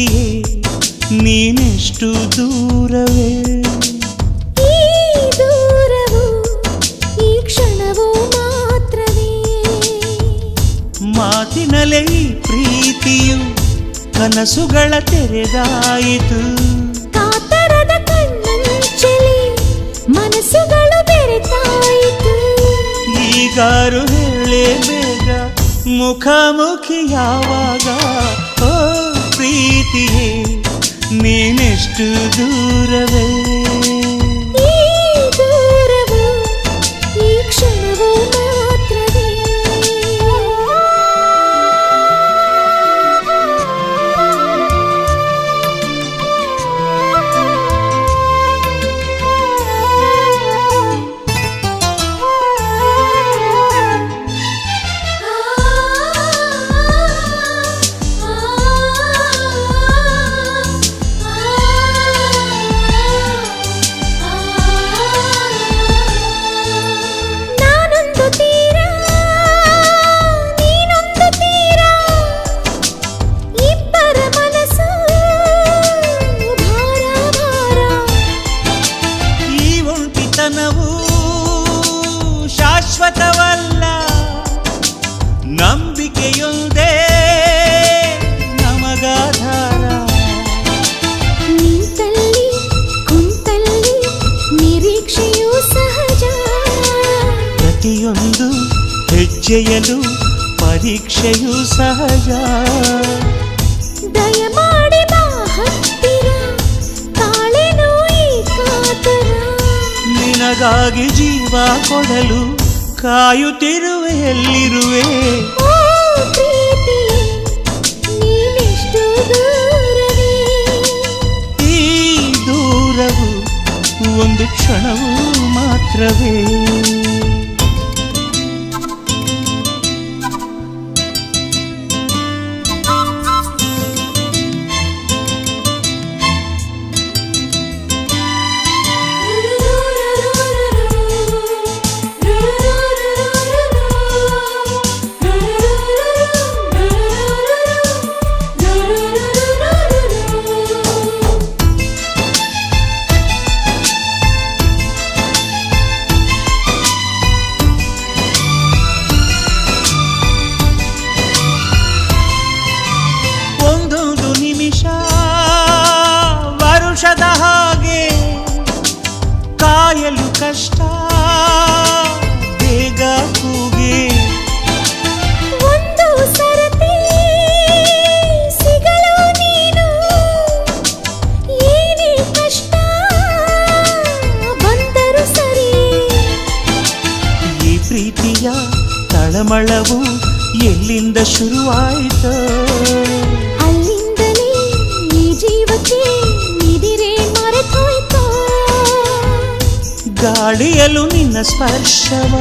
ಪ್ರೀತಿಯೇ ನೀನೆಷ್ಟು ದೂರವೇ. ಈ ದೂರವು ಈ ಕ್ಷಣವೂ ಮಾತ್ರವೇ. ಮಾತಿನಲ್ಲೇ ಈ ಪ್ರೀತಿಯು ಕನಸುಗಳ ತೆರೆದಾಯಿತು. ಕಾತರದ ಕಣ್ಣಂಚಲಿ ಮನಸ್ಸುಗಳು ಬೆರೆತಾಯಿತು. ಈಗಾರು ಹೇಳೇ ಬೇಗ ಮುಖಾಮುಖಿ ಯಾವಾಗ. ಓ ಪ್ರೀತಿಯೇ ನೀನೆಷ್ಟು ದೂರವೇ. ಈ ದೂರವು ಈ ಕ್ಷಣವೂ ಮಾತ್ರವೇ. ನಾನೊಂದು ತೀರ ನೀನೊಂದು ತೀರ, ಇಬ್ಬರ ಮನಸ್ಸು ಭಾರ ಭಾರ. ಈ ಒಂಟಿತನವು ಶಾಶ್ವತವಲ್ಲ, ನಂಬಿಕೆಯೊಂದೇ ನಮಗಾಧಾರ. ನಿಂತಲ್ಲಿ ಕುಂತಲ್ಲಿ ನಿರೀಕ್ಷೆಯೂ ಸಹಜ. ಪ್ರತಿಯೊಂದು ಹೆಜ್ಜೆಯಲು ಪರೀಕ್ಷೆಯೂ ಸಹಜ. ದಯಮಾಡಿ ಬಾ ಹತ್ತಿರ, ತಾಳೆನೋ ಈ ಕಾತರ. ನಿನಗಾಗಿ ಜೀವ ಕೊಡಲು ಕಾಯುತ್ತಿರುವೆ, ಎಲ್ಲಿರುವೆ. ಓ ಪ್ರೀತಿಯೇ ನೀನೆಷ್ಟು ದೂರವೇ. ಈ ದೂರವು ಒಂದು ಕ್ಷಣವೂ ಮಾತ್ರವೇ. ಒಂದೊಂದು ನಿಮಿಷ ವರುಷದ ಹಾಗೆ, ಕಾಯಲು ಕಷ್ಟ ಬೇಗ ಕೂಗೆ. ಒಂದು ಸರತಿ ಸಿಗಲು ನೀನು, ಏನೇ ಕಷ್ಟ ಬಂದರು ಸರಿ. ಈ ಪ್ರೀತಿಯ ತಳಮಳವು ಎಲ್ಲಿಂದ ಶುರುವಾಯಿತು. ಅಲ್ಲಿಂದಲೇ ಈ ಜೀವಕ್ಕೆ ನಿದಿರೆ ಮರೆತೋಯ್ತು. ಗಾಳಿಯಲು ನಿನ್ನ ಸ್ಪರ್ಶವ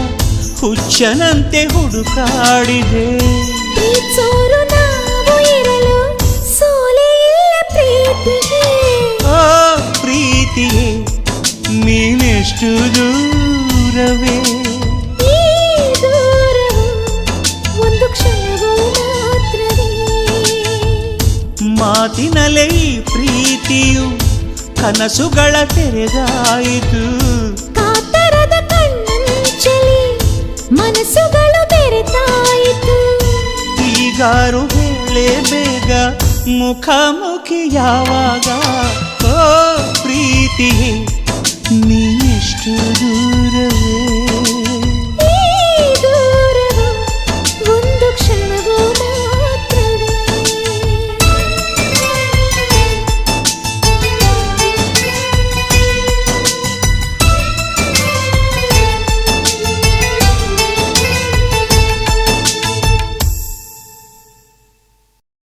ಹುಚ್ಚನಂತೆ ಹುಡುಕಾಡಿದೆ. ಪ್ರೀತ್ಸೋರು ನಾವು ಇರಲು ಸೋಲೆ ಇಲ್ಲ ಪ್ರೀತಿಗೆ. ಓ ಪ್ರೀತಿಯೇ ನೀನೆಷ್ಟು ದೂರವೇ. ಈ ದೂರವು ಒಂದು ಕ್ಷಣವೂ ಮಾತ್ರವೇ. ಮಾತಿನಲ್ಲೇ ಈ ಪ್ರೀತಿಯು ಕನಸುಗಳ ತೆರೆದಾಯಿತು. ಕಾತರದ ಕಣ್ಣಂಚಲಿ ಮನಸ್ಸುಗಳು ಬೆರೆತಾಯಿತು. ಈಗಾರು ಹೇಳೇ ಬೇಗ ಮುಖಾಮುಖಿ ಯಾವಾಗ. ಓ ಪ್ರೀತಿಯೇ ನೀನೆಷ್ಟು ದೂರ.